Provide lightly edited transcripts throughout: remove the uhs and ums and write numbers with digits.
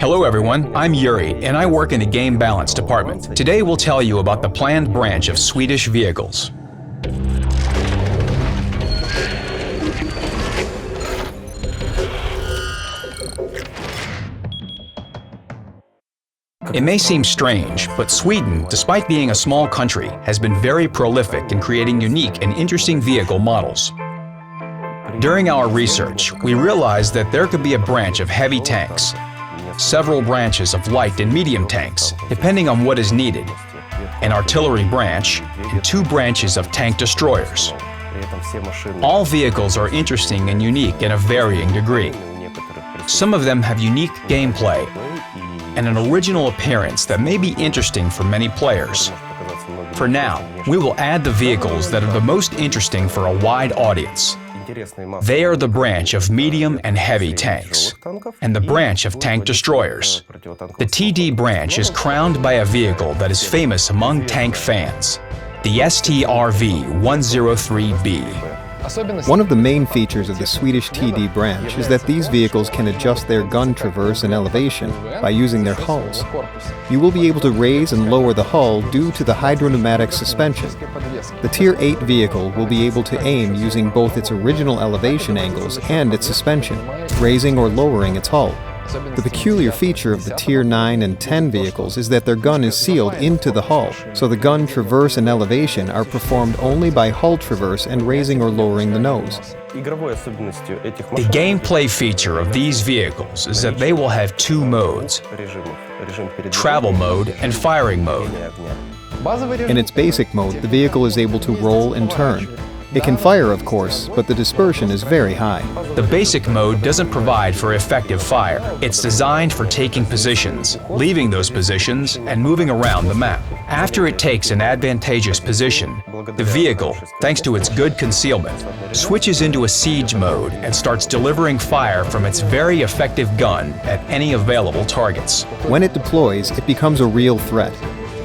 Hello everyone, I'm Yuri, and I work in the game balance department. Today we'll tell you about the planned branch of Swedish vehicles. It may seem strange, but Sweden, despite being a small country, has been very prolific in creating unique and interesting vehicle models. During our research, we realized that there could be a branch of heavy tanks, several branches of light and medium tanks, depending on what is needed, an artillery branch, and 2 branches of tank destroyers. All vehicles are interesting and unique in a varying degree. Some of them have unique gameplay and an original appearance that may be interesting for many players. For now, we will add the vehicles that are the most interesting for a wide audience. They are the branch of medium and heavy tanks, and the branch of tank destroyers. The TD branch is crowned by a vehicle that is famous among tank fans, the STRV-103B. One of the main features of the Swedish TD branch is that these vehicles can adjust their gun traverse and elevation by using their hulls. You will be able to raise and lower the hull due to the hydropneumatic suspension. The Tier 8 vehicle will be able to aim using both its original elevation angles and its suspension, raising or lowering its hull. The peculiar feature of the Tier 9 and 10 vehicles is that their gun is sealed into the hull, so the gun traverse and elevation are performed only by hull traverse and raising or lowering the nose. The gameplay feature of these vehicles is that they will have 2 modes, travel mode and firing mode. In its basic mode, the vehicle is able to roll and turn. It can fire, of course, but the dispersion is very high. The basic mode doesn't provide for effective fire. It's designed for taking positions, leaving those positions, and moving around the map. After it takes an advantageous position, the vehicle, thanks to its good concealment, switches into a siege mode and starts delivering fire from its very effective gun at any available targets. When it deploys, it becomes a real threat.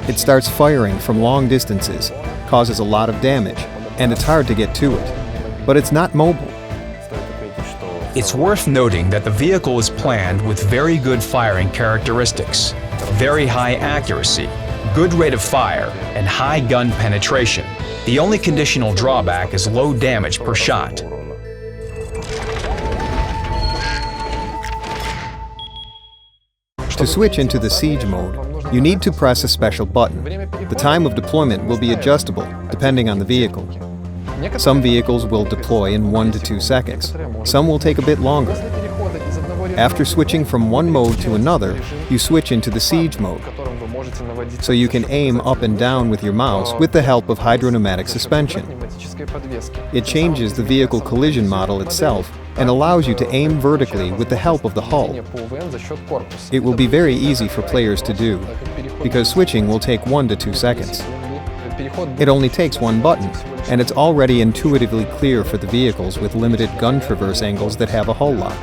It starts firing from long distances, causes a lot of damage, and it's hard to get to it. But it's not mobile. It's worth noting that the vehicle is planned with very good firing characteristics, very high accuracy, good rate of fire, and high gun penetration. The only conditional drawback is low damage per shot. To switch into the siege mode, you need to press a special button. The time of deployment will be adjustable, depending on the vehicle. Some vehicles will deploy in 1 to 2 seconds. Some will take a bit longer. After switching from one mode to another, you switch into the siege mode. So you can aim up and down with your mouse with the help of hydropneumatic suspension. It changes the vehicle collision model itself and allows you to aim vertically with the help of the hull. It will be very easy for players to do, because switching will take 1 to 2 seconds. It only takes one button, and it's already intuitively clear for the vehicles with limited gun traverse angles that have a hull lock.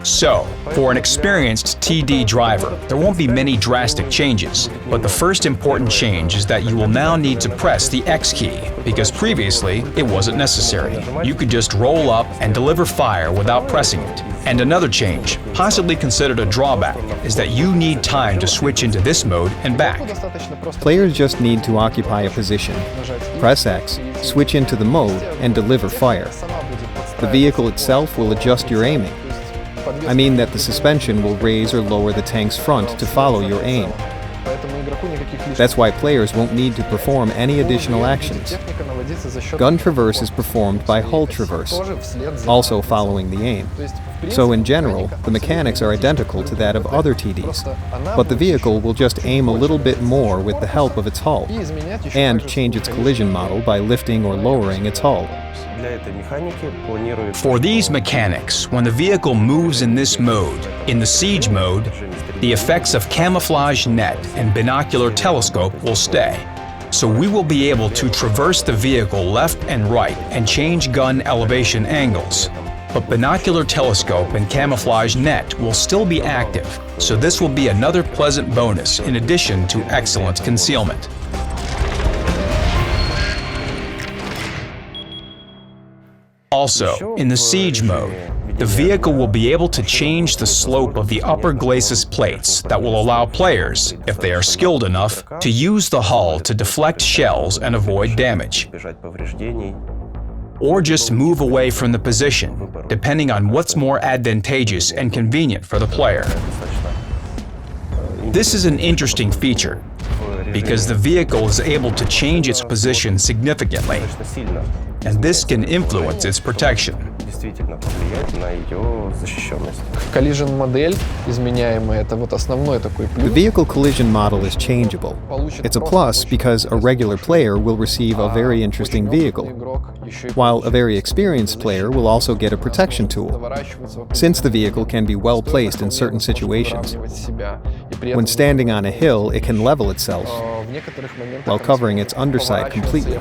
So, for an experienced TD driver, there won't be many drastic changes, but the first important change is that you will now need to press the X key, because previously it wasn't necessary. You could just roll up and deliver fire without pressing it. And another change, possibly considered a drawback, is that you need time to switch into this mode and back. Players just need to occupy a position, press X, switch into the mode, and deliver fire. The vehicle itself will adjust your aiming. I mean that the suspension will raise or lower the tank's front to follow your aim. That's why players won't need to perform any additional actions. Gun traverse is performed by hull traverse, also following the aim. So in general, the mechanics are identical to that of other TDs, but the vehicle will just aim a little bit more with the help of its hull, and change its collision model by lifting or lowering its hull. For these mechanics, when the vehicle moves in this mode, in the siege mode, the effects of camouflage net and binocular telescope will stay. So we will be able to traverse the vehicle left and right and change gun elevation angles. But binocular telescope and camouflage net will still be active, so this will be another pleasant bonus in addition to excellent concealment. Also, in the siege mode, the vehicle will be able to change the slope of the upper glacis plates that will allow players, if they are skilled enough, to use the hull to deflect shells and avoid damage. Or just move away from the position, depending on what's more advantageous and convenient for the player. This is an interesting feature, because the vehicle is able to change its position significantly, and this can influence its protection. Collision модель изменяемая — это вот основной такой The плюс. vehicle collision model is changeable. It's a plus because a regular player will receive a very interesting vehicle, while a very experienced player will also get a protection tool, since the vehicle can be well placed in certain situations. When standing on a hill, it can level itself while covering its underside completely.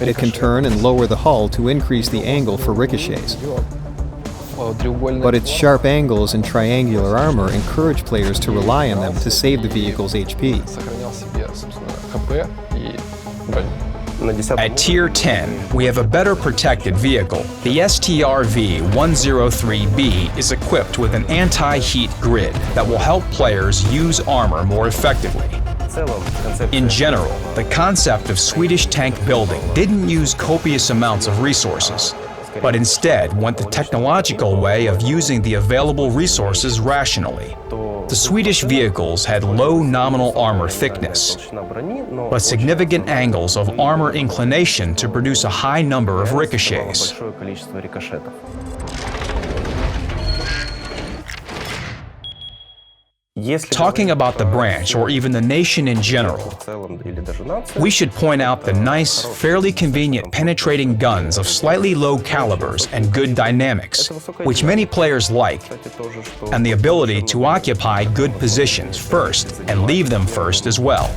It can turn and lower the hull to increase the angle for ricochets. But its sharp angles and triangular armor encourage players to rely on them to save the vehicle's HP. At Tier 10, we have a better protected vehicle. The STRV-103B is equipped with an anti-heat grid that will help players use armor more effectively. In general, the concept of Swedish tank building didn't use copious amounts of resources, but instead went the technological way of using the available resources rationally. The Swedish vehicles had low nominal armor thickness, but significant angles of armor inclination to produce a high number of ricochets. Talking about the branch, or even the nation in general, we should point out the nice, fairly convenient penetrating guns of slightly low calibers and good dynamics, which many players like, and the ability to occupy good positions first and leave them first as well.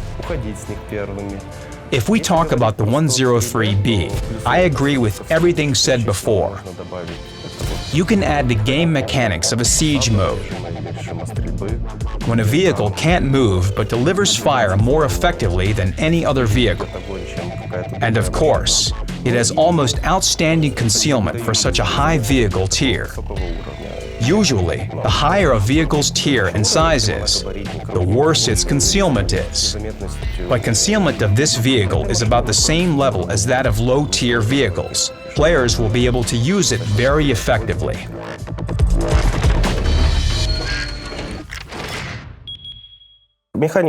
If we talk about the 103B, I agree with everything said before. You can add the game mechanics of a siege mode, when a vehicle can't move but delivers fire more effectively than any other vehicle. And of course, it has almost outstanding concealment for such a high vehicle tier. Usually, the higher a vehicle's tier and size is, the worse its concealment is. But concealment of this vehicle is about the same level as that of low-tier vehicles. Players will be able to use it very effectively.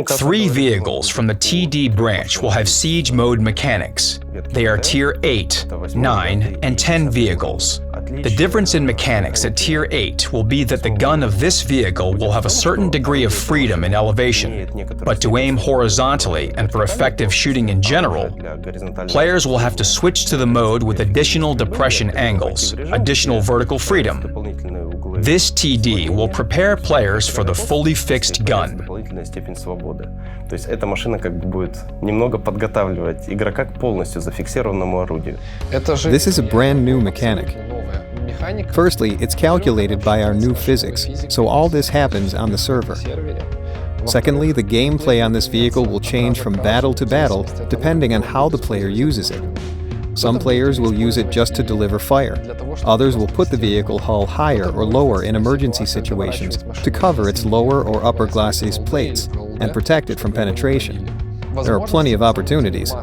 Three vehicles from the TD branch will have siege mode mechanics. They are Tier 8, 9, and 10 vehicles. The difference in mechanics at Tier 8 will be that the gun of this vehicle will have a certain degree of freedom in elevation, but to aim horizontally and for effective shooting in general, players will have to switch to the mode with additional depression angles, additional vertical freedom. This TD will prepare players for the fully fixed gun. То есть эта машина как бы будет немного подготавливать игрока к полностью зафиксированному орудию. This is a brand new mechanic. Firstly, it's calculated by our new physics, so all this happens on the server. Secondly, the gameplay on this vehicle will change from battle to battle depending on how the player uses it. Some players will use it just to deliver fire. Others will put the vehicle hull higher or lower in emergency situations to cover its lower or upper glacis plates and protect it from penetration. There are plenty of opportunities.